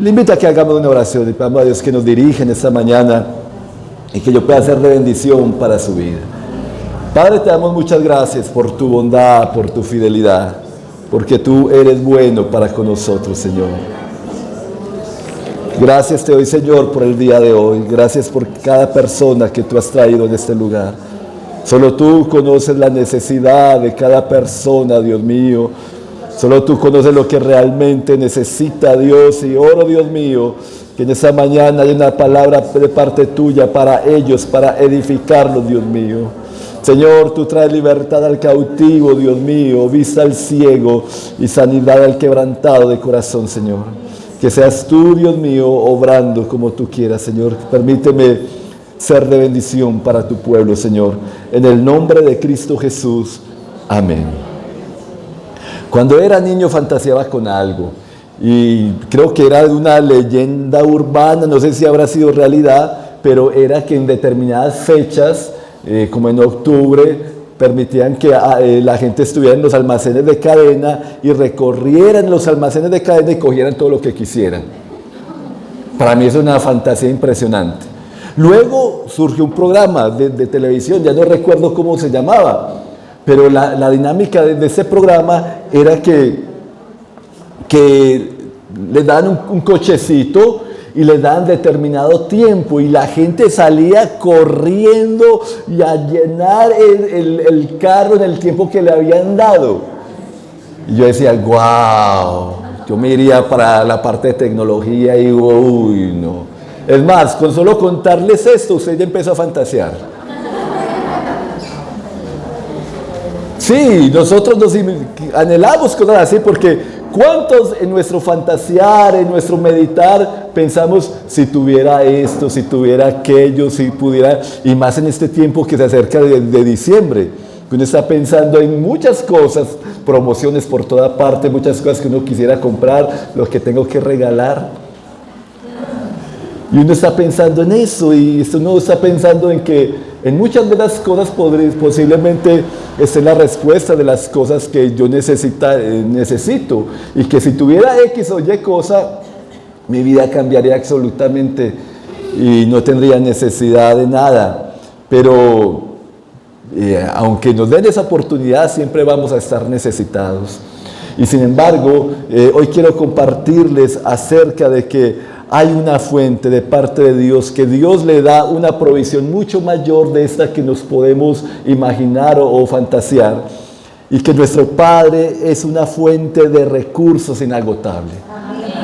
le invito a que hagamos una oración y pedamos a Dios que nos dirija en esta mañana y que yo pueda ser de bendición para su vida. Padre, te damos muchas gracias por tu bondad, por tu fidelidad, porque tú eres bueno para con nosotros, Señor. Gracias te doy, Señor, por el día de hoy. Gracias por cada persona que tú has traído en este lugar. Solo tú conoces la necesidad de cada persona, Dios mío. Solo tú conoces lo que realmente necesita Dios. Y oro, Dios mío, que en esta mañana haya una palabra de parte tuya para ellos, para edificarlos, Dios mío. Señor, tú traes libertad al cautivo, Dios mío, vista al ciego y sanidad al quebrantado de corazón, Señor. Que seas tú, Dios mío, obrando como tú quieras, Señor. Permíteme ser de bendición para tu pueblo, Señor. En el nombre de Cristo Jesús. Amén. Cuando era niño fantaseaba con algo. Y creo que era de una leyenda urbana, no sé si habrá sido realidad, pero era que en determinadas fechas, como en octubre, permitían que la gente estuviera en los almacenes de cadena y recorrieran los almacenes de cadena y cogieran todo lo que quisieran. Para mí es una fantasía impresionante. Luego surgió un programa de televisión, ya no recuerdo cómo se llamaba, pero la dinámica de ese programa era que les daban un cochecito y les daban determinado tiempo y la gente salía corriendo y a llenar el carro en el tiempo que le habían dado. Y yo decía, wow, yo me iría para la parte de tecnología y digo, uy, no. Es más, con solo contarles esto, usted ya empezó a fantasear. Sí, nosotros nos anhelamos cosas así porque ¿cuántos en nuestro fantasear, en nuestro meditar, pensamos si tuviera esto, si tuviera aquello, si pudiera, y más en este tiempo que se acerca de diciembre, que uno está pensando en muchas cosas, promociones por toda parte, muchas cosas que uno quisiera comprar, lo que tengo que regalar. Y uno está pensando en eso, y uno está pensando en que en muchas de las cosas posiblemente esté la respuesta de las cosas que yo necesito. Y que si tuviera X o Y cosa, mi vida cambiaría absolutamente y no tendría necesidad de nada. Pero aunque nos den esa oportunidad, siempre vamos a estar necesitados. Y sin embargo, hoy quiero compartirles acerca de que hay una fuente de parte de Dios, que Dios le da una provisión mucho mayor de esta que nos podemos imaginar o fantasear, y que nuestro Padre es una fuente de recursos inagotable,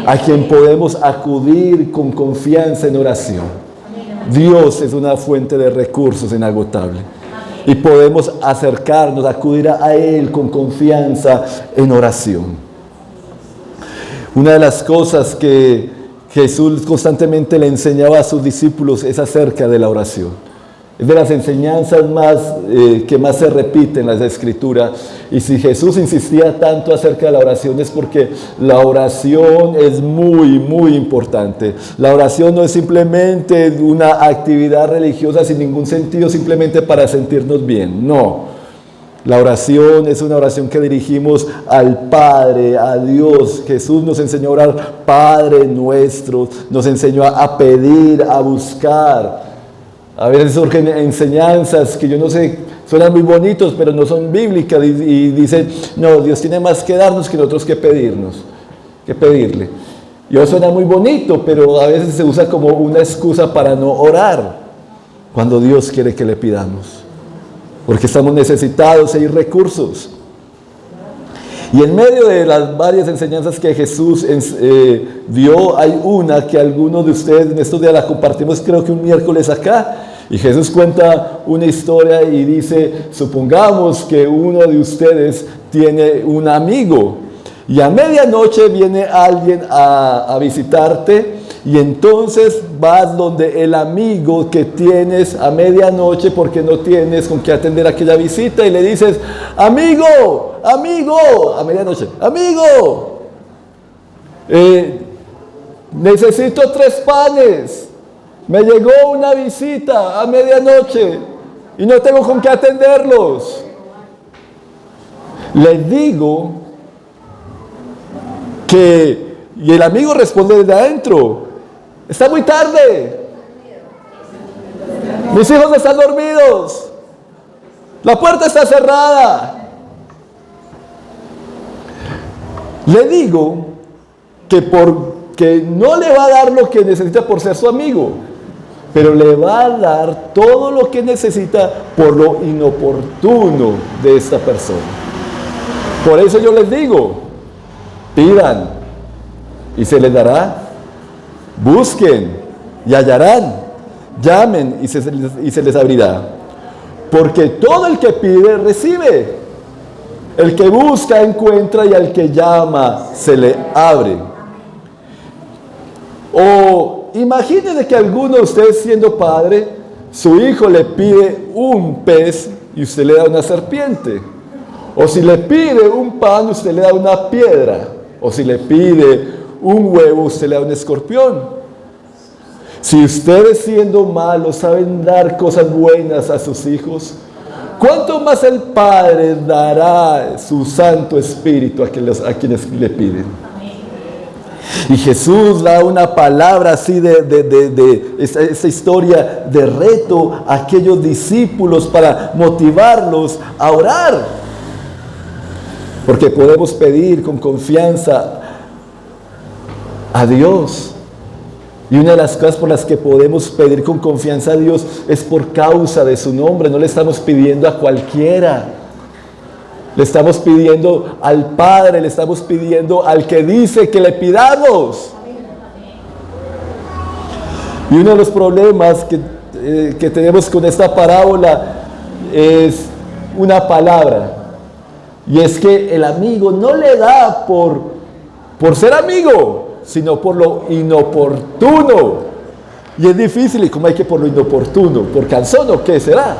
a quien podemos acudir con confianza en oración. Dios es una fuente de recursos inagotable y podemos acercarnos, acudir a Él con confianza en oración. Una de las cosas que Jesús constantemente le enseñaba a sus discípulos es acerca de la oración. Es de las enseñanzas que más se repiten en las Escrituras. Y si Jesús insistía tanto acerca de la oración es porque la oración es muy, muy importante. La oración no es simplemente una actividad religiosa sin ningún sentido, simplemente para sentirnos bien. No. La oración es una oración que dirigimos al Padre, a Dios. Jesús nos enseñó a orar, Padre nuestro, nos enseñó a pedir, a buscar. A veces surgen enseñanzas que yo no sé, suenan muy bonitos, pero no son bíblicas y dicen, no, Dios tiene más que darnos que nosotros que pedirle. Y eso suena muy bonito, pero a veces se usa como una excusa para no orar, cuando Dios quiere que le pidamos. Porque estamos necesitados de recursos. Y en medio de las varias enseñanzas que Jesús dio, hay una que algunos de ustedes en estos días la compartimos, creo que un miércoles acá. Y Jesús cuenta una historia y dice, supongamos que uno de ustedes tiene un amigo. Y a medianoche viene alguien a visitarte. Y entonces vas donde el amigo que tienes a medianoche porque no tienes con qué atender aquella visita y le dices, amigo, a medianoche, amigo, necesito 3 panes, me llegó una visita a medianoche y no tengo con qué atenderlos. Les digo que Y el amigo responde desde adentro: está muy tarde, mis hijos están dormidos, la puerta está cerrada. Le digo que no le va a dar lo que necesita por ser su amigo, pero le va a dar todo lo que necesita por lo inoportuno de esta persona. Por eso yo les digo: pidan y se les dará, busquen y hallarán, llamen y se les abrirá. Porque todo el que pide recibe, el que busca encuentra, y al que llama se le abre. O imagínense que alguno de ustedes, siendo padre, su hijo le pide un pez y usted le da una serpiente. O si le pide un pan, usted le da una piedra. O si le pide un huevo, usted le da un escorpión. Si ustedes, siendo malos, saben dar cosas buenas a sus hijos, ¿cuánto más el Padre dará su Santo Espíritu a quienes le piden? Y Jesús da una palabra así de esta historia de reto a aquellos discípulos para motivarlos a orar. Porque podemos pedir con confianza a Dios. Y una de las cosas por las que podemos pedir con confianza a Dios es por causa de su nombre. No le estamos pidiendo a cualquiera. Le estamos pidiendo al Padre, le estamos pidiendo al que dice que le pidamos. Y uno de los problemas que tenemos con esta parábola es una palabra. Y es que el amigo no le da por ser amigo, sino por lo inoportuno. Y es difícil. ¿Y cómo hay que por lo inoportuno? ¿Por cansón o qué será?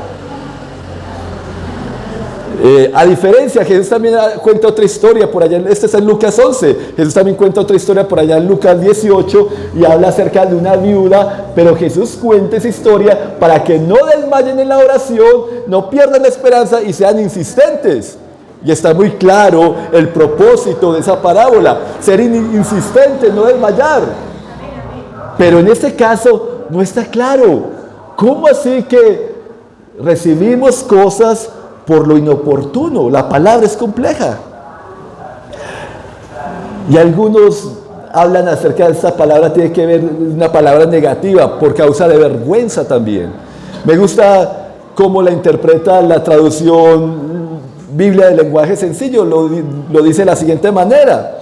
A diferencia, Jesús también cuenta otra historia por allá. Este es en Lucas 11. Jesús también cuenta otra historia por allá en Lucas 18 y habla acerca de una viuda. Pero Jesús cuenta esa historia para que no desmayen en la oración, no pierdan la esperanza y sean insistentes. Y está muy claro el propósito de esa parábola: ser insistente, no desmayar. Pero en este caso no está claro. ¿Cómo así que recibimos cosas por lo inoportuno? La palabra es compleja. Y algunos hablan acerca de esta palabra, tiene que ver una palabra negativa por causa de vergüenza también. Me gusta cómo la interpreta la traducción Biblia de lenguaje sencillo. Lo dice de la siguiente manera: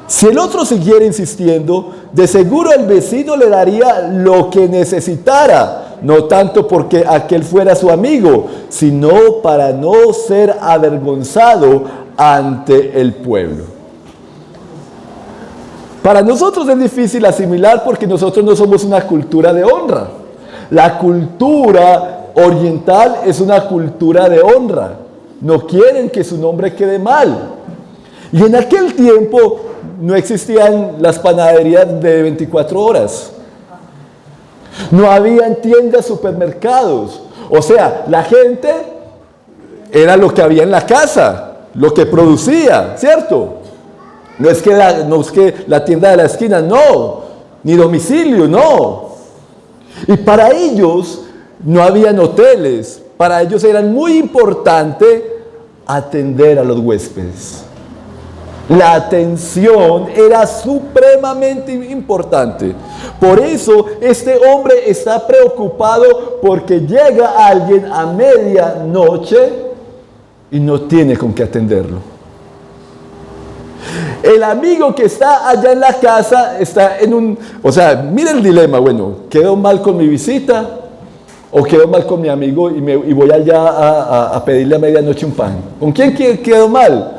si el otro siguiera insistiendo, de seguro el vecino le daría lo que necesitara, no tanto porque aquel fuera su amigo, sino para no ser avergonzado ante el pueblo. Para nosotros es difícil asimilar porque nosotros no somos una cultura de honra. La cultura oriental es una cultura de honra. No quieren que su nombre quede mal. Y en aquel tiempo no existían las panaderías de 24 horas. No habían tiendas, supermercados. O sea, la gente era lo que había en la casa, lo que producía, ¿cierto? No es que la tienda de la esquina, no. Ni domicilio, no. Y para ellos no habían hoteles. Para ellos era muy importante atender a los huéspedes. La atención era supremamente importante. Por eso este hombre está preocupado porque llega alguien a medianoche y no tiene con qué atenderlo. El amigo que está allá en la casa está mira el dilema: bueno, ¿quedo mal con mi visita? ¿O quedo mal con mi amigo y voy allá a pedirle a medianoche un pan? ¿Con quién quedo mal?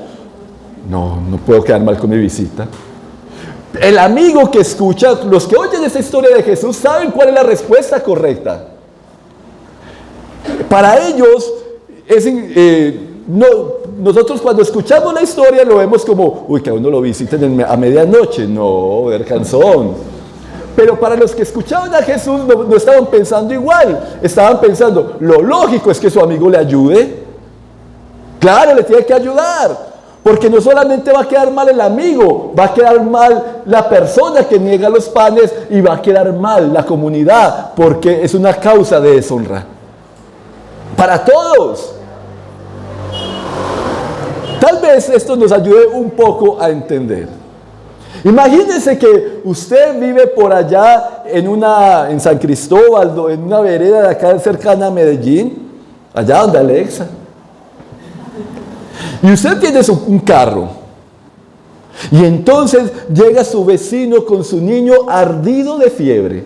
No puedo quedar mal con mi visita. El amigo que escucha, los que oyen esta historia de Jesús saben cuál es la respuesta correcta. Para ellos, nosotros cuando escuchamos la historia lo vemos como, que a uno lo visiten a medianoche. No, ver cansón. Pero para los que escuchaban a Jesús no estaban pensando igual. Estaban pensando, lo lógico es que su amigo le ayude. Claro, le tiene que ayudar. Porque no solamente va a quedar mal el amigo, va a quedar mal la persona que niega los panes y va a quedar mal la comunidad, porque es una causa de deshonra. Para todos. Tal vez esto nos ayude un poco a entender. Imagínense que usted vive por allá en San Cristóbal, en una vereda de acá cercana a Medellín, allá donde Alexa. Y usted tiene un carro. Y entonces llega su vecino con su niño ardido de fiebre.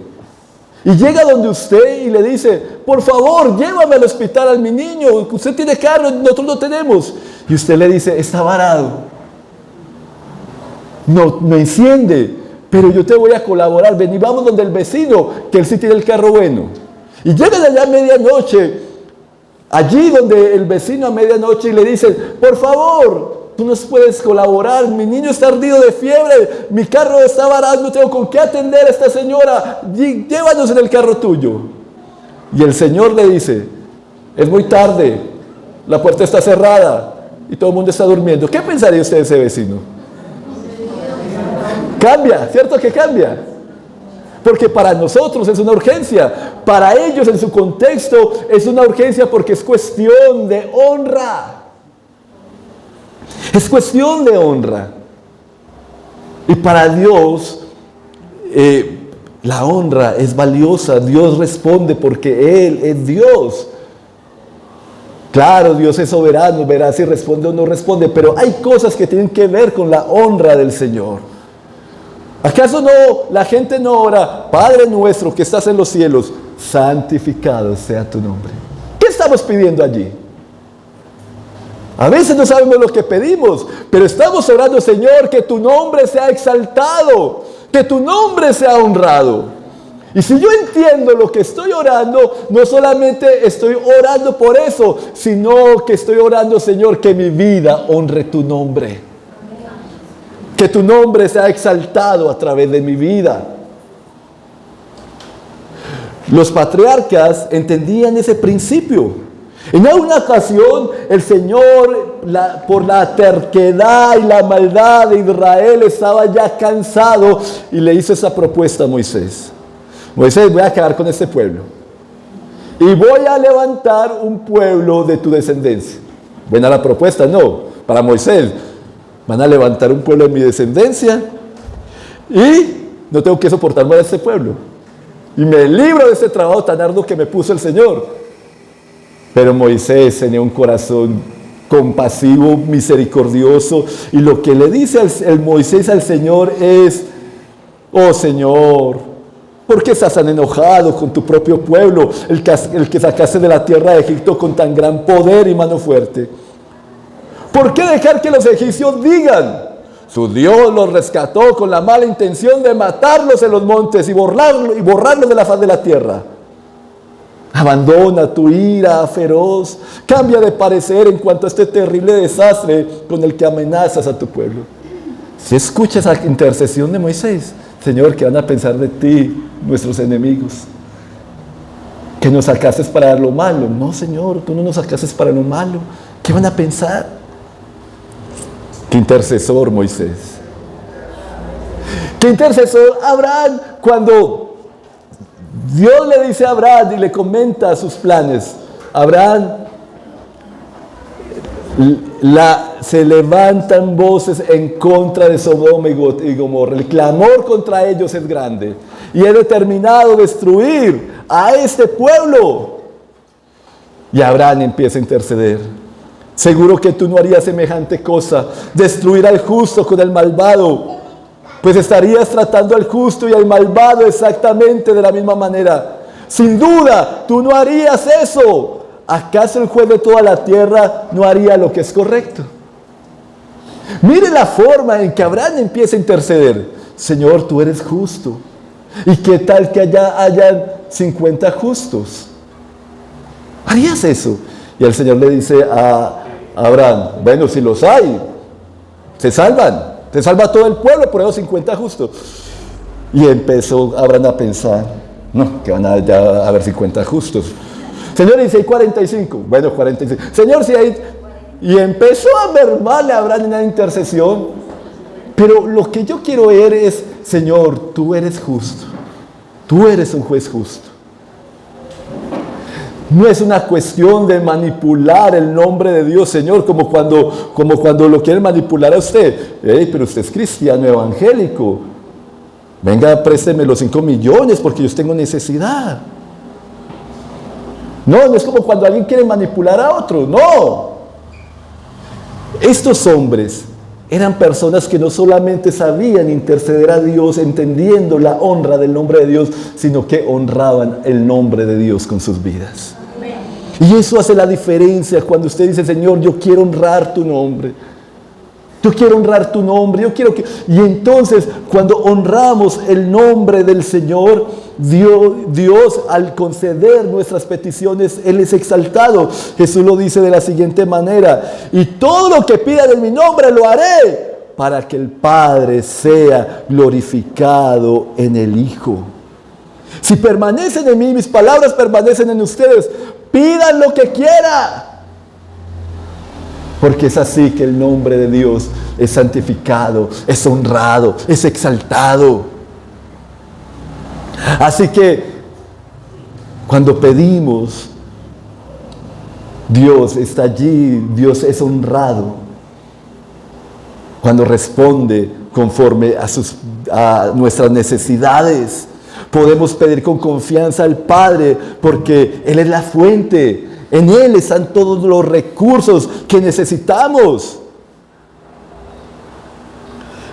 Y llega donde usted y le dice, por favor, llévame al hospital a mi niño. Usted tiene carro, nosotros no tenemos. Y usted le dice, está varado. No enciende, pero yo te voy a colaborar. Ven y vamos donde el vecino, que él sí tiene el carro bueno. Y llega de allá a medianoche, allí donde el vecino a medianoche, y le dice, por favor, tú nos puedes colaborar, mi niño está ardido de fiebre, mi carro está varado, no tengo con qué atender a esta señora, llévanos en el carro tuyo. Y el Señor le dice, es muy tarde, la puerta está cerrada y todo el mundo está durmiendo. ¿Qué pensaría usted de ese vecino? Cambia, ¿cierto que cambia? Porque para nosotros es una urgencia, para ellos en su contexto es una urgencia porque es cuestión de honra. Es cuestión de honra. Y para Dios, la honra es valiosa. Dios responde porque Él es Dios. Claro, Dios es soberano, verá si responde o no responde, pero hay cosas que tienen que ver con la honra del Señor. ¿Acaso no, la gente no ora, Padre nuestro que estás en los cielos, santificado sea tu nombre? ¿Qué estamos pidiendo allí? A veces no sabemos lo que pedimos, pero estamos orando, Señor, que tu nombre sea exaltado, que tu nombre sea honrado. Y si yo entiendo lo que estoy orando, no solamente estoy orando por eso, sino que estoy orando, Señor, que mi vida honre tu nombre. Que tu nombre sea exaltado a través de mi vida. Los patriarcas entendían ese principio. En una ocasión, el Señor, por la terquedad y la maldad de Israel, estaba ya cansado y le hizo esa propuesta a Moisés. Moisés, voy a acabar con este pueblo. Y voy a levantar un pueblo de tu descendencia. Buena la propuesta, no. Para Moisés, van a levantar un pueblo de mi descendencia y no tengo que soportar más a este pueblo. Y me libro de ese trabajo tan arduo que me puso el Señor. Pero Moisés tenía un corazón compasivo, misericordioso, y lo que le dice el Moisés al Señor es, oh Señor, ¿por qué estás tan enojado con tu propio pueblo, el que sacaste de la tierra de Egipto con tan gran poder y mano fuerte? ¿Por qué dejar que los egipcios digan, su Dios los rescató con la mala intención de matarlos en los montes y borrarlos de la faz de la tierra? Abandona tu ira feroz, cambia de parecer en cuanto a este terrible desastre con el que amenazas a tu pueblo. Si escuchas esa intercesión de Moisés, Señor, ¿qué van a pensar de ti nuestros enemigos? Que nos sacaste para lo malo. No, Señor, tú no nos sacaste para lo malo. ¿Qué van a pensar? Qué intercesor Moisés. Qué intercesor Abraham, cuando Dios le dice a Abraham y le comenta sus planes. Abraham, se levantan voces en contra de Sodoma y Gomorra. El clamor contra ellos es grande. Y he determinado destruir a este pueblo. Y Abraham empieza a interceder. Seguro que tú no harías semejante cosa, destruir al justo con el malvado, pues estarías tratando al justo y al malvado exactamente de la misma manera. Sin duda, tú no harías eso. ¿Acaso el juez de toda la tierra no haría lo que es correcto? Mire la forma en que Abraham empieza a interceder. Señor, tú eres justo. ¿Y qué tal que hayan 50 justos? ¿Harías eso? Y el Señor le dice a Abraham, bueno, si los hay, se salvan. Se salva todo el pueblo por esos 50 justos. Y empezó Abraham a pensar, no, que van a haber 50 justos. Señor, y si hay 45, bueno, 45. Señor, si hay Y empezó a mermarle a Abraham en la intercesión. Pero lo que yo quiero ver es, Señor, tú eres justo. Tú eres un juez justo. No es una cuestión de manipular el nombre de Dios, Señor, como cuando lo quieren manipular a usted. Pero usted es cristiano evangélico. Venga, présteme los 5 millones porque yo tengo necesidad. No es como cuando alguien quiere manipular a otro. No. Estos hombres eran personas que no solamente sabían interceder a Dios entendiendo la honra del nombre de Dios, sino que honraban el nombre de Dios con sus vidas. Y eso hace la diferencia cuando usted dice, Señor, yo quiero honrar tu nombre. Yo quiero honrar tu nombre, yo quiero que... Y entonces, cuando honramos el nombre del Señor, Dios al conceder nuestras peticiones, Él es exaltado. Jesús lo dice de la siguiente manera: y todo lo que pidan en mi nombre lo haré, para que el Padre sea glorificado en el Hijo. Si permanecen en mí, mis palabras permanecen en ustedes, pidan lo que quieran. Porque es así que el nombre de Dios es santificado, es honrado, es exaltado. Así que cuando pedimos, Dios está allí, Dios es honrado. Cuando responde conforme a nuestras necesidades, podemos pedir con confianza al Padre porque Él es la fuente. En Él están todos los recursos que necesitamos.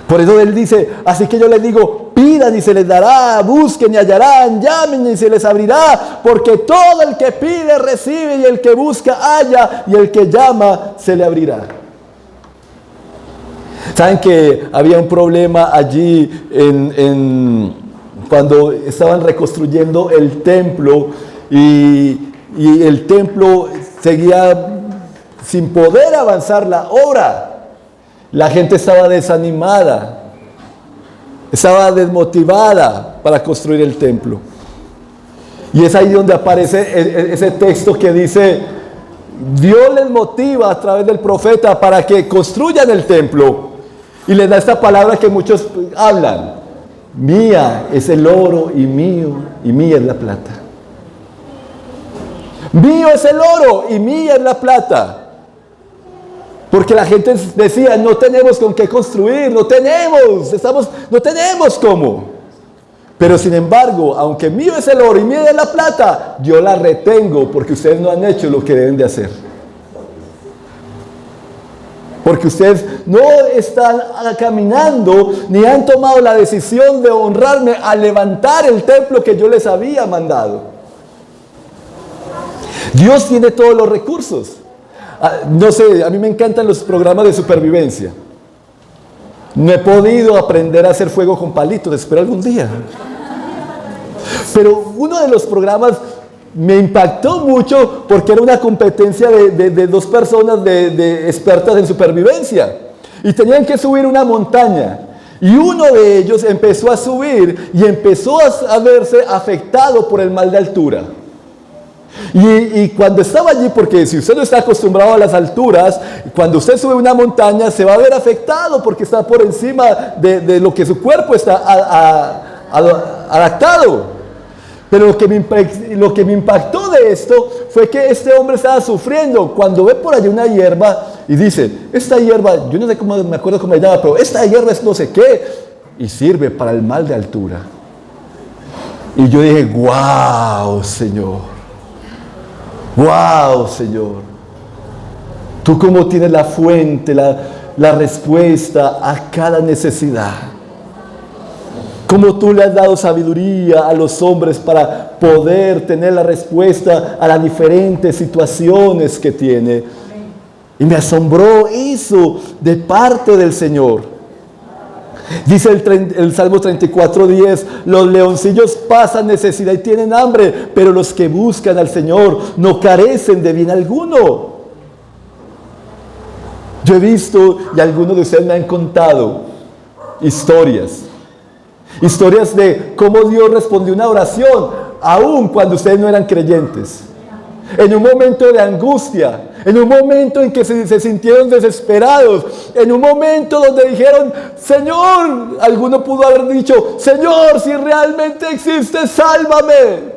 Por eso Él dice, así que yo les digo, pidan y se les dará, busquen y hallarán, llamen y se les abrirá, porque todo el que pide recibe, y el que busca halla, y el que llama se le abrirá. ¿Saben que había un problema allí cuando estaban reconstruyendo el templo y el templo seguía sin poder avanzar la obra? La gente estaba desanimada, estaba desmotivada para construir el templo. Y es ahí donde aparece ese texto que dice, Dios les motiva a través del profeta para que construyan el templo. Y les da esta palabra que muchos hablan: mía es el oro y mía es la plata. Mío es el oro y mía es la plata. Porque la gente decía, no tenemos con qué construir, no tenemos cómo. Pero sin embargo, aunque mío es el oro y mía es la plata, yo la retengo porque ustedes no han hecho lo que deben de hacer. Porque ustedes no están caminando ni han tomado la decisión de honrarme al levantar el templo que yo les había mandado. Dios tiene todos los recursos. No sé, a mí me encantan los programas de supervivencia. No he podido aprender a hacer fuego con palitos, espero algún día. Pero uno de los programas me impactó mucho porque era una competencia de 2 personas de expertas en supervivencia. Y tenían que subir una montaña. Y uno de ellos empezó a subir y empezó a verse afectado por el mal de altura. Y cuando estaba allí, porque si usted no está acostumbrado a las alturas, cuando usted sube una montaña se va a ver afectado porque está por encima de lo que su cuerpo está adaptado. Pero lo que me impactó de esto fue que este hombre estaba sufriendo cuando ve por allí una hierba y dice, esta hierba, yo no sé cómo, me acuerdo cómo se llama, pero esta hierba es no sé qué y sirve para el mal de altura. Y yo dije, wow, Señor. ¡Wow, Señor! Tú como tienes la fuente, la respuesta a cada necesidad. Como tú le has dado sabiduría a los hombres para poder tener la respuesta a las diferentes situaciones que tiene. Y me asombró eso de parte del Señor. Dice el Salmo 34:10, los leoncillos pasan necesidad y tienen hambre, pero los que buscan al Señor no carecen de bien alguno. Yo he visto, y algunos de ustedes me han contado, historias de cómo Dios respondió una oración, aun cuando ustedes no eran creyentes. En un momento de angustia, en un momento en que se sintieron desesperados, en un momento donde dijeron, Señor, alguno pudo haber dicho, Señor, si realmente existe, sálvame.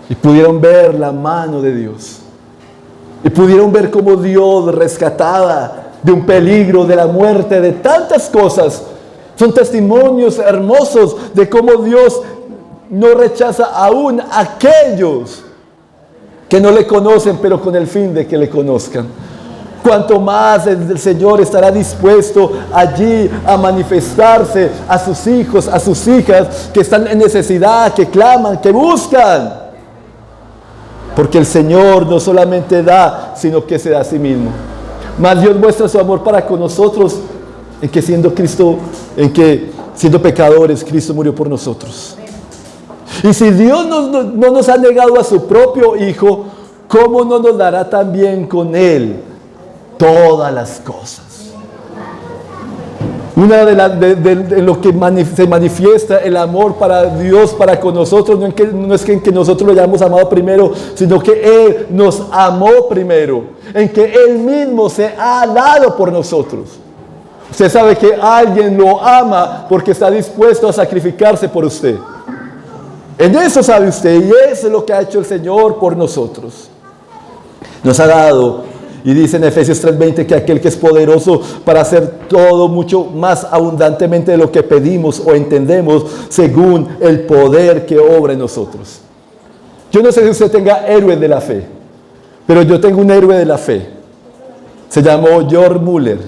Y pudieron ver la mano de Dios. Y pudieron ver cómo Dios rescataba de un peligro, de la muerte, de tantas cosas. Son testimonios hermosos de cómo Dios no rechaza aún a aquellos que no le conocen, pero con el fin de que le conozcan. Cuanto más el Señor estará dispuesto allí a manifestarse a sus hijos, a sus hijas que están en necesidad, que claman, que buscan. Porque el Señor no solamente da, sino que se da a sí mismo. Mas Dios muestra su amor para con nosotros en que siendo pecadores, Cristo murió por nosotros. Y si Dios no nos ha negado a su propio Hijo, ¿cómo no nos dará también con Él todas las cosas? Una de lo que se manifiesta el amor para Dios, para con nosotros, no es que nosotros lo hayamos amado primero, sino que Él nos amó primero, en que Él mismo se ha dado por nosotros. Usted sabe que alguien lo ama porque está dispuesto a sacrificarse por usted. En eso sabe usted, y eso es lo que ha hecho el Señor por nosotros. Nos ha dado. Y dice en Efesios 3:20 que aquel que es poderoso para hacer todo mucho más abundantemente de lo que pedimos o entendemos según el poder que obra en nosotros. Yo no sé si usted tenga héroes de la fe, pero yo tengo un héroe de la fe. Se llamó George Muller.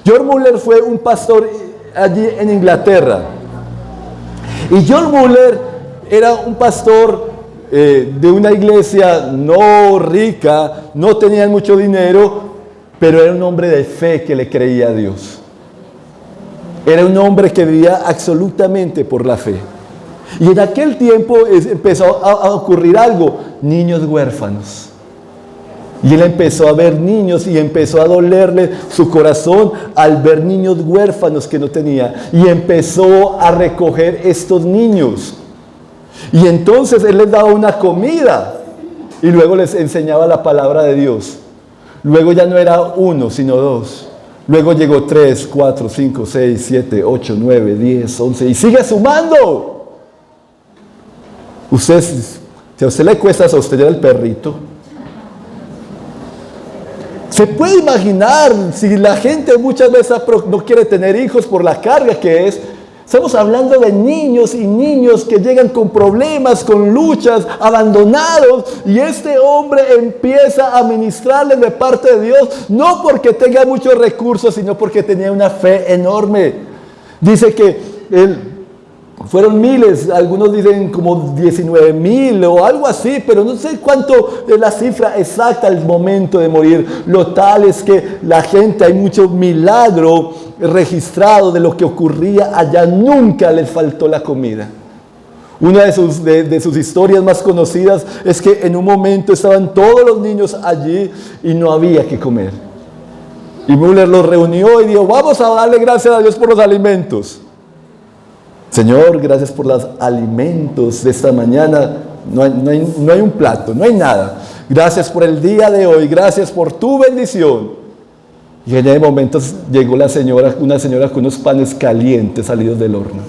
George Muller fue un pastor allí en Inglaterra. Y George Muller era un pastor de una iglesia no rica, no tenían mucho dinero, pero era un hombre de fe que le creía a Dios. Era un hombre que vivía absolutamente por la fe. Y en aquel tiempo empezó a ocurrir algo, niños huérfanos. Y él empezó a ver niños y empezó a dolerle su corazón al ver niños huérfanos que no tenía. Y empezó a recoger estos niños. Y entonces él les daba una comida y luego les enseñaba la palabra de Dios. Luego ya no era uno, sino dos. Luego llegó 3, 4, 5, 6, 7, 8, 9, 10, 11 y sigue sumando. Si a usted le cuesta sostener al perrito, se puede imaginar si la gente muchas veces no quiere tener hijos por la carga que es. Estamos hablando de niños y niños que llegan con problemas, con luchas, abandonados. Y este hombre empieza a ministrarles de parte de Dios, no porque tenga muchos recursos, sino porque tenía una fe enorme. Dice que fueron miles, algunos dicen como 19,000 o algo así, pero no sé cuánto es la cifra exacta al momento de morir. Lo tal es que la gente, hay mucho milagro registrado de lo que ocurría allá, nunca les faltó la comida. Una de sus historias más conocidas es que en un momento estaban todos los niños allí y no había que comer. Y Müller los reunió y dijo, vamos a darle gracias a Dios por los alimentos. Señor, gracias por los alimentos de esta mañana. No hay un plato, no hay nada. Gracias por el día de hoy, gracias por tu bendición. Y en ese momento llegó una señora con unos panes calientes salidos del horno.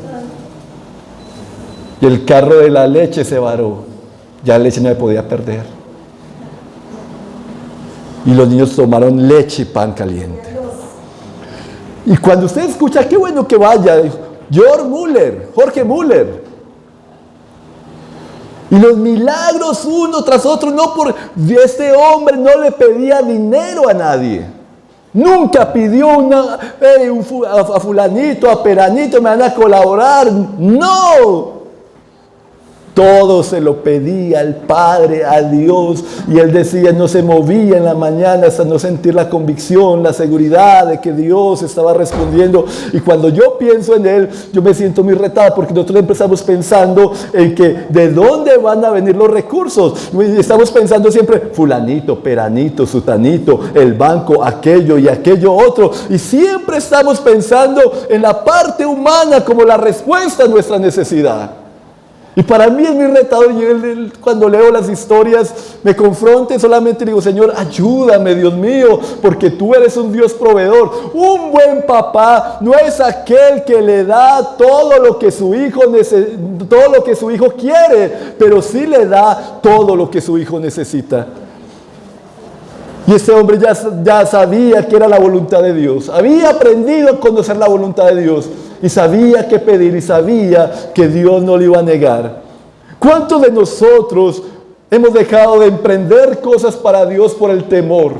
Y el carro de la leche se varó. Ya la leche no se podía perder. Y los niños tomaron leche y pan caliente. Y cuando usted escucha, qué bueno que vaya, Jorge Müller. Y los milagros uno tras otro, este hombre no le pedía dinero a nadie. Nunca pidió a fulanito, a peranito, me van a colaborar. No. Todo se lo pedía al Padre, a Dios. Y él decía, no se movía en la mañana hasta no sentir la convicción, la seguridad de que Dios estaba respondiendo. Y cuando yo pienso en él, yo me siento muy retada porque nosotros empezamos pensando en que de dónde van a venir los recursos. Y estamos pensando siempre, fulanito, peranito, sutanito, el banco, aquello y aquello otro. Y siempre estamos pensando en la parte humana como la respuesta a nuestra necesidad. Y para mí es muy retador. Cuando leo las historias me confronto y solamente digo, Señor, ayúdame, Dios mío, porque tú eres un Dios proveedor. Un buen papá no es aquel que le da todo lo que su hijo quiere, pero sí le da todo lo que su hijo necesita. Y este hombre ya sabía que era la voluntad de Dios. Había aprendido a conocer la voluntad de Dios. Y sabía qué pedir y sabía que Dios no le iba a negar. ¿Cuántos de nosotros hemos dejado de emprender cosas para Dios por el temor?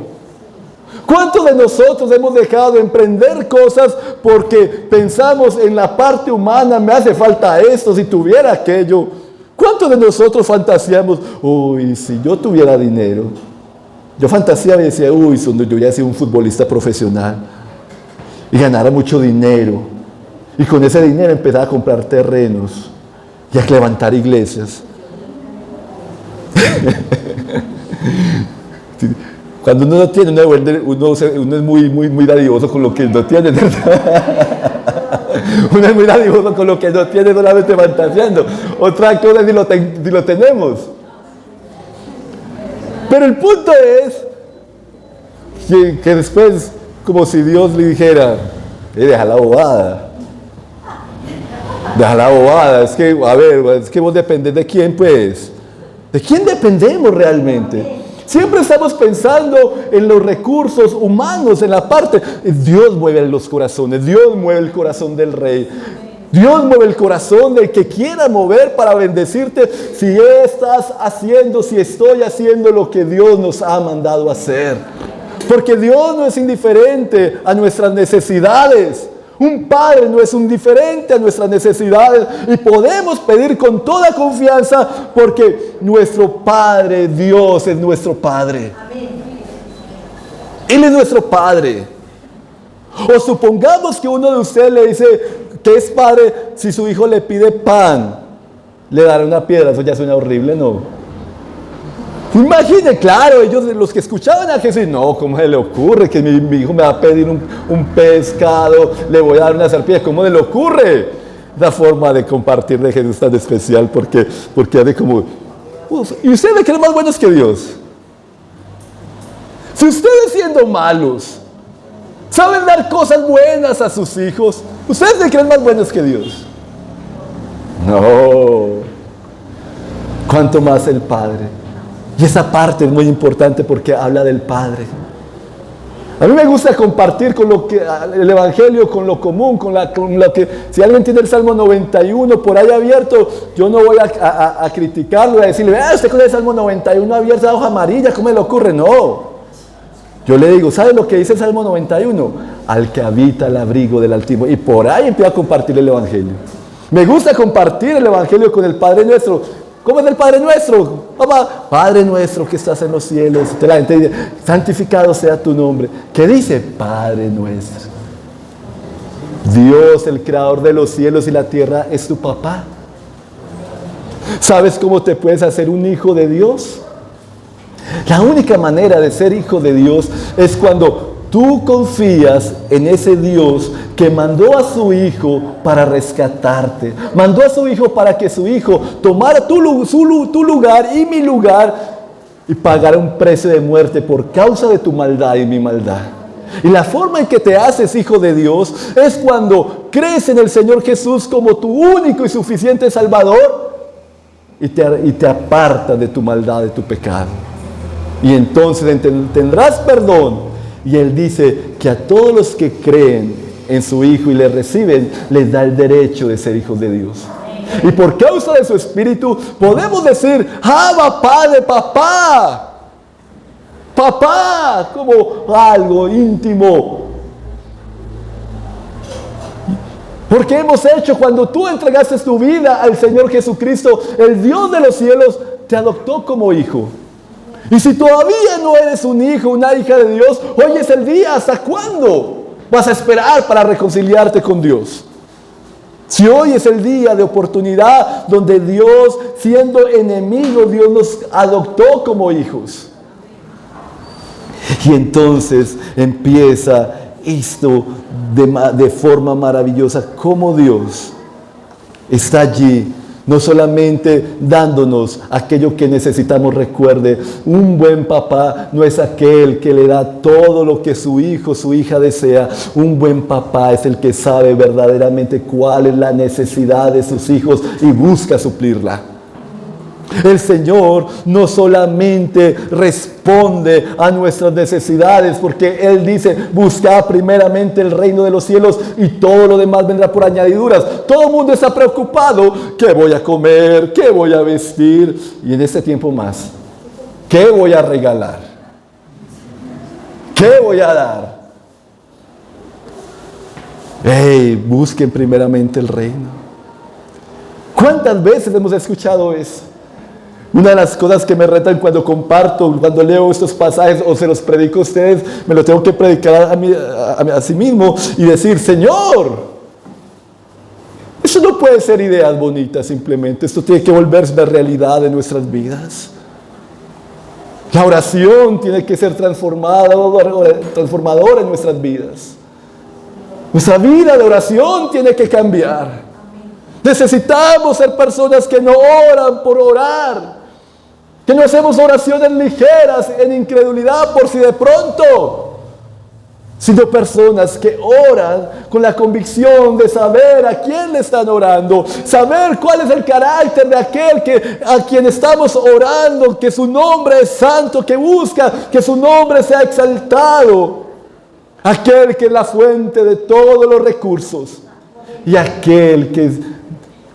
¿Cuántos de nosotros hemos dejado de emprender cosas porque pensamos en la parte humana, me hace falta esto, si tuviera aquello? ¿Cuántos de nosotros fantaseamos, uy, si yo tuviera dinero? Yo fantaseaba y decía, uy, si yo hubiera sido un futbolista profesional y ganara mucho dinero. Y con ese dinero empezaba a comprar terrenos y a levantar iglesias. Cuando uno no tiene, uno es muy dadivoso con lo que no tiene. Uno es muy dadivoso con lo que no tiene, solamente fantaseando. Otra cosa es si lo tenemos. Pero el punto es que después, como si Dios le dijera, deja la bobada. Deja la bobada, es que vos dependés de quién, pues. ¿De quién dependemos realmente? Siempre estamos pensando en los recursos humanos, en la parte. Dios mueve los corazones, Dios mueve el corazón del rey. Dios mueve el corazón del que quiera mover para bendecirte si estoy haciendo lo que Dios nos ha mandado hacer. Porque Dios no es indiferente a nuestras necesidades. Un padre no es indiferente a nuestras necesidades y podemos pedir con toda confianza porque nuestro Padre, Dios, es nuestro Padre. Él es nuestro Padre. O supongamos que uno de ustedes le dice que es padre, si su hijo le pide pan, le dará una piedra. Eso ya suena horrible, ¿no? Imagine, claro, ellos, los que escuchaban a Jesús, no, ¿cómo se le ocurre que mi hijo me va a pedir un pescado, le voy a dar una serpiente? ¿Cómo se le ocurre? La forma de compartir de Jesús tan especial, porque hace como, ¿y ustedes creen más buenos que Dios? Si ustedes siendo malos, saben dar cosas buenas a sus hijos, ¿ustedes se creen más buenos que Dios? No. ¿Cuánto más el Padre? Y esa parte es muy importante porque habla del Padre. A mí me gusta compartir con el Evangelio, con lo común, con lo que, si alguien tiene el Salmo 91 por ahí abierto, yo no voy a criticarlo, a decirle, usted con el Salmo 91 abierto, esa hoja amarilla, ¿cómo le ocurre? No. Yo le digo, ¿sabe lo que dice el Salmo 91? Al que habita el abrigo del Altísimo. Y por ahí empiezo a compartir el Evangelio. Me gusta compartir el Evangelio con el Padre Nuestro. ¿Cómo es el Padre Nuestro? Papá, Padre Nuestro que estás en los cielos. La gente dice, santificado sea tu nombre. ¿Qué dice? Padre Nuestro. Dios, el creador de los cielos y la tierra, es tu papá. ¿Sabes cómo te puedes hacer un hijo de Dios? La única manera de ser hijo de Dios es cuando tú confías en ese Dios que mandó a su Hijo para rescatarte. Mandó a su Hijo para que su Hijo tomara tu lugar y mi lugar y pagara un precio de muerte por causa de tu maldad y mi maldad. Y la forma en que te haces hijo de Dios es cuando crees en el Señor Jesús como tu único y suficiente Salvador y te apartas de tu maldad, de tu pecado. Y entonces tendrás perdón. Y Él dice que a todos los que creen en su Hijo y le reciben, les da el derecho de ser hijos de Dios. Y por causa de su Espíritu podemos decir, Abba, Padre, papá. Papá, como algo íntimo. Porque hemos hecho, cuando tú entregaste tu vida al Señor Jesucristo, el Dios de los cielos te adoptó como hijo. Y si todavía no eres un hijo, una hija de Dios, hoy es el día. ¿Hasta cuándo vas a esperar para reconciliarte con Dios? Si hoy es el día de oportunidad donde Dios, siendo enemigo, Dios nos adoptó como hijos. Y entonces empieza esto de forma maravillosa, como Dios está allí No solamente dándonos aquello que necesitamos. Recuerde, un buen papá no es aquel que le da todo lo que su hijo, su hija desea. Un buen papá es el que sabe verdaderamente cuál es la necesidad de sus hijos y busca suplirla. El Señor no solamente responde a nuestras necesidades, porque Él dice, buscad primeramente el reino de los cielos y todo lo demás vendrá por añadiduras. Todo el mundo está preocupado, ¿qué voy a comer? ¿Qué voy a vestir? Y en este tiempo más, ¿qué voy a regalar? ¿Qué voy a dar? Busquen primeramente el reino. ¿Cuántas veces hemos escuchado eso? Una de las cosas que me retan cuando comparto, cuando leo estos pasajes o se los predico a ustedes, me lo tengo que predicar a sí mismo y decir, Señor, eso no puede ser ideas bonitas simplemente, esto tiene que volverse una realidad en nuestras vidas. La oración tiene que ser transformadora en nuestras vidas. Nuestra vida de oración tiene que cambiar. Necesitamos ser personas que no oran por orar, que no hacemos oraciones ligeras en incredulidad por si de pronto, sino personas que oran con la convicción de saber a quién le están orando, saber cuál es el carácter de aquel a quien estamos orando, que su nombre es santo, que busca que su nombre sea exaltado, aquel que es la fuente de todos los recursos y aquel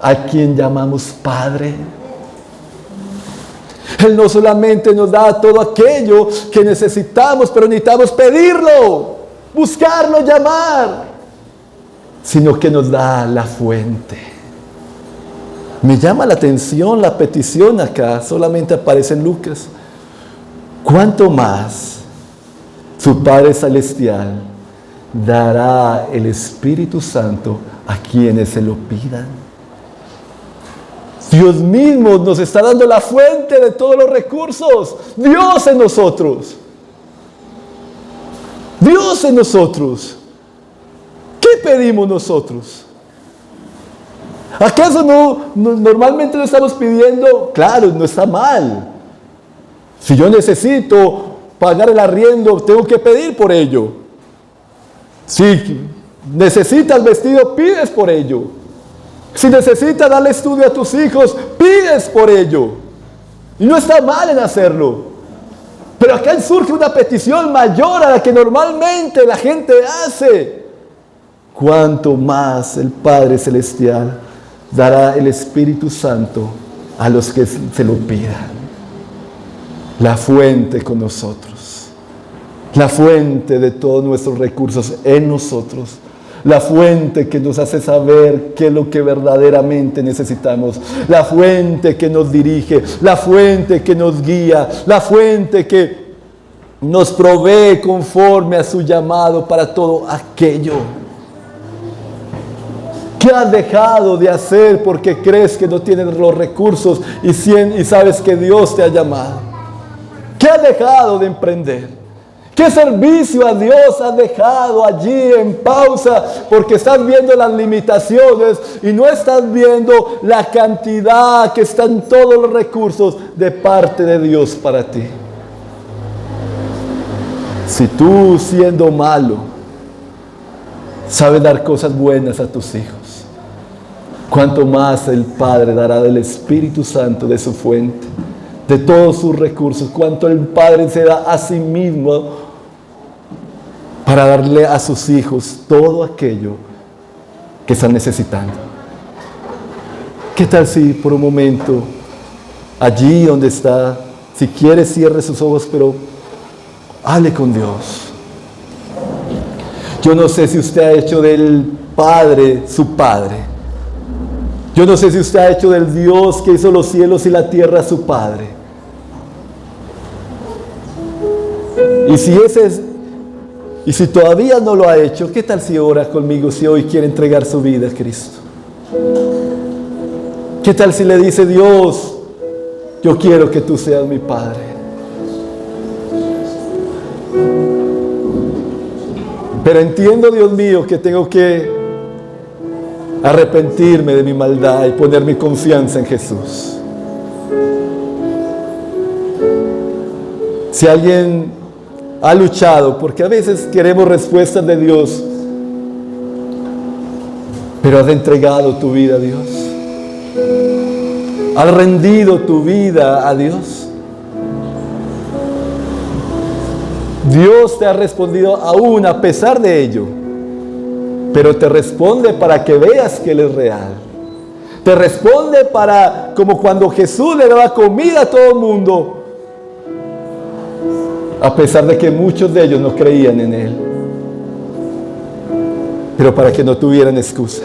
a quien llamamos Padre. Él no solamente nos da todo aquello que necesitamos, pero necesitamos pedirlo, buscarlo, llamar, sino que nos da la fuente. Me llama la atención la petición acá, solamente aparece en Lucas. ¿Cuánto más su Padre Celestial dará el Espíritu Santo a quienes se lo pidan? Dios mismo nos está dando la fuente de todos los recursos. Dios en nosotros. Dios en nosotros. ¿Qué pedimos nosotros? ¿Acaso normalmente no estamos pidiendo? Claro, no está mal. Si yo necesito pagar el arriendo, tengo que pedir por ello. Si necesitas vestido, pides por ello. Si necesitas darle estudio a tus hijos, pides por ello. Y no está mal en hacerlo. Pero acá surge una petición mayor a la que normalmente la gente hace. Cuanto más el Padre Celestial dará el Espíritu Santo a los que se lo pidan. La fuente con nosotros. La fuente de todos nuestros recursos en nosotros. La fuente que nos hace saber qué es lo que verdaderamente necesitamos. La fuente que nos dirige. La fuente que nos guía. La fuente que nos provee conforme a su llamado para todo aquello. ¿Qué has dejado de hacer porque crees que no tienes los recursos y sabes que Dios te ha llamado? ¿Qué has dejado de emprender? ¿Qué servicio a Dios has dejado allí en pausa porque estás viendo las limitaciones y no estás viendo la cantidad que están todos los recursos de parte de Dios para ti? Si tú, siendo malo, sabes dar cosas buenas a tus hijos, cuánto más el Padre dará del Espíritu Santo, de su fuente, de todos sus recursos, cuánto el Padre se da a sí mismo para darle a sus hijos todo aquello que están necesitando. ¿Qué tal si por un momento, allí donde está, si quiere cierre sus ojos, pero hable con Dios? Yo no sé si usted ha hecho del Padre su Padre. Yo no sé si usted ha hecho del Dios que hizo los cielos y la tierra su Padre. Y si todavía no lo ha hecho, ¿qué tal si ora conmigo si hoy quiere entregar su vida a Cristo? ¿Qué tal si le dice, Dios, yo quiero que tú seas mi Padre? Pero entiendo, Dios mío, que tengo que arrepentirme de mi maldad y poner mi confianza en Jesús. Si alguien ha luchado, porque a veces queremos respuestas de Dios, pero has entregado tu vida a Dios, has rendido tu vida a Dios, Dios te ha respondido aún a pesar de ello, pero te responde para que veas que Él es real. Te responde para, como cuando Jesús le daba comida a todo el mundo, a pesar de que muchos de ellos no creían en Él, pero para que no tuvieran excusa.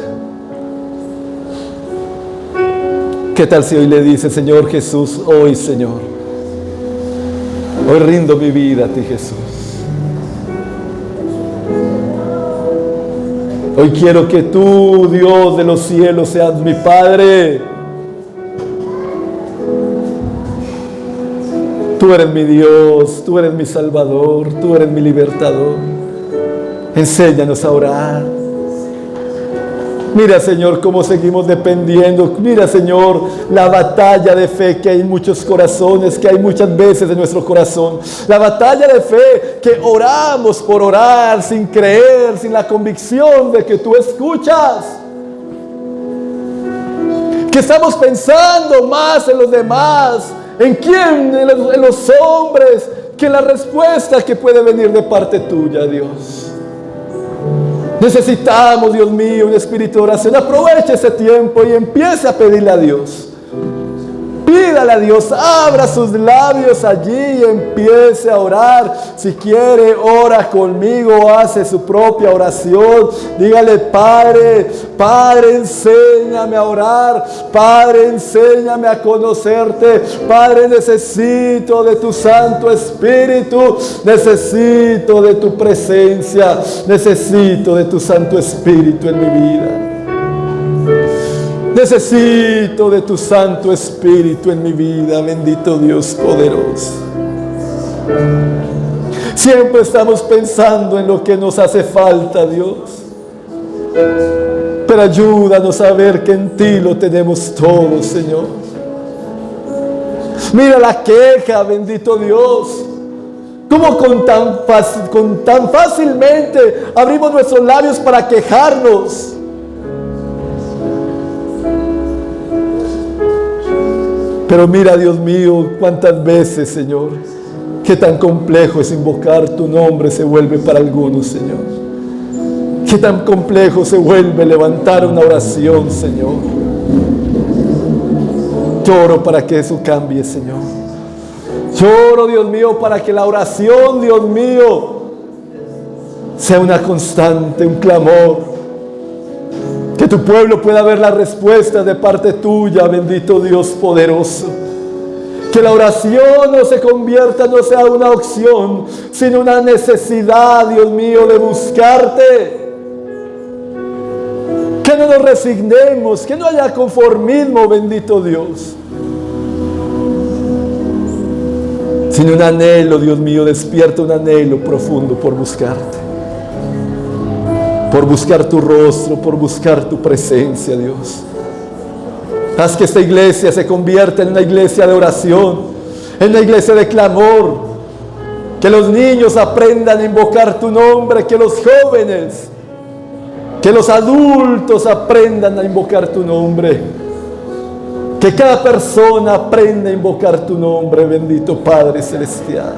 ¿Qué tal si hoy le dice: Señor Jesús, hoy, Señor, hoy rindo mi vida a ti, Jesús? Hoy quiero que tú, Dios de los cielos, seas mi Padre. Tú eres mi Dios, tú eres mi Salvador, tú eres mi libertador. Enséñanos a orar. Mira, Señor, cómo seguimos dependiendo. Mira, Señor, la batalla de fe que hay en muchos corazones, que hay muchas veces en nuestro corazón. La batalla de fe que oramos por orar sin creer, sin la convicción de que tú escuchas. Que estamos pensando más en los demás, ¿en quién? En los hombres, que la respuesta que puede venir de parte tuya, Dios. Necesitamos, Dios mío, un espíritu de oración. Aproveche ese tiempo y empiece a pedirle a Dios. Pídale a Dios, abra sus labios allí y empiece a orar. Si quiere, ora conmigo, hace su propia oración. Dígale: Padre, Padre, enséñame a orar. Padre, enséñame a conocerte. Padre, necesito de tu Santo Espíritu. Necesito de tu presencia. Necesito de tu Santo Espíritu en mi vida. Necesito de tu Santo Espíritu en mi vida, bendito Dios poderoso. Siempre estamos pensando en lo que nos hace falta, Dios. Pero ayúdanos a ver que en ti lo tenemos todo, Señor. Mira la queja, bendito Dios. Cómo con tan fácilmente abrimos nuestros labios para quejarnos. Pero mira, Dios mío, cuántas veces, Señor, qué tan complejo es invocar tu nombre se vuelve para algunos, Señor. Qué tan complejo se vuelve levantar una oración, Señor. Lloro para que eso cambie, Señor. Lloro, Dios mío, para que la oración, Dios mío, sea una constante, un clamor. Que tu pueblo pueda ver la respuesta de parte tuya, bendito Dios poderoso. Que la oración no se convierta, no sea una opción, sino una necesidad, Dios mío, de buscarte. Que no nos resignemos, que no haya conformismo, bendito Dios. Sino un anhelo, Dios mío, despierta un anhelo profundo por buscarte. Por buscar tu rostro, por buscar tu presencia, Dios. Haz que esta iglesia se convierta en una iglesia de oración, en una iglesia de clamor. Que los niños aprendan a invocar tu nombre, que los jóvenes, que los adultos aprendan a invocar tu nombre. Que cada persona aprenda a invocar tu nombre, bendito Padre Celestial.